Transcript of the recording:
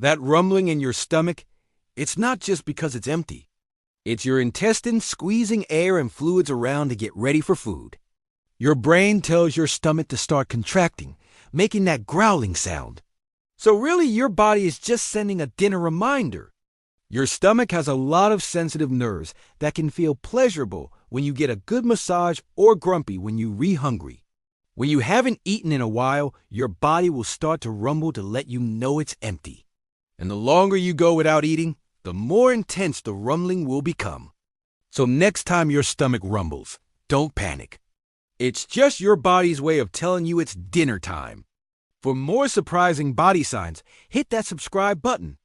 That rumbling in your stomach, it's not just because it's empty. It's your intestines squeezing air and fluids around to get ready for food. Your brain tells your stomach to start contracting, making that growling sound. So really, your body is just sending a dinner reminder. Your stomach has a lot of sensitive nerves that can feel pleasurable when you get a good massage or grumpy when you're re-hungry. When you haven't eaten in a while, your body will start to rumble to let you know it's empty. And the longer you go without eating, the more intense the rumbling will become. So next time your stomach rumbles, don't panic. It's just your body's way of telling you it's dinner time. For more surprising body signs, hit that subscribe button.